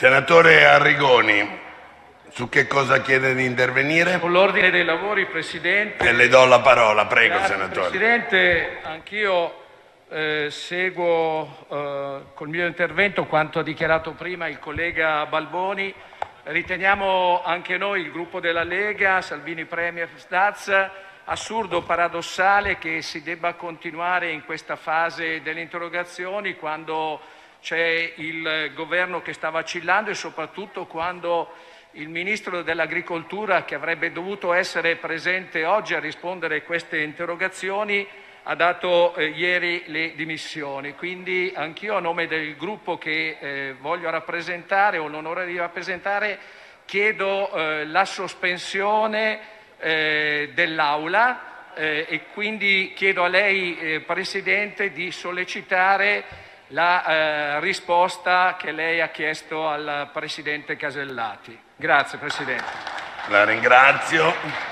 Senatore Arrigoni, su che cosa chiede di intervenire? Con l'ordine dei lavori, Presidente. E le do la parola, prego. Grazie, senatore. Presidente, anch'io seguo col mio intervento quanto ha dichiarato prima il collega Balboni. Riteniamo anche noi, il gruppo della Lega, Salvini Premier, Staz, assurdo, paradossale che si debba continuare in questa fase delle interrogazioni quando c'è il governo che sta vacillando e soprattutto quando il Ministro dell'Agricoltura, che avrebbe dovuto essere presente oggi a rispondere a queste interrogazioni, ha dato ieri le dimissioni. Quindi anch'io, a nome del gruppo che voglio rappresentare, ho l'onore di rappresentare, chiedo la sospensione dell'Aula e quindi chiedo a lei, Presidente, di sollecitare la risposta che lei ha chiesto al Presidente Casellati. Grazie, Presidente. La ringrazio.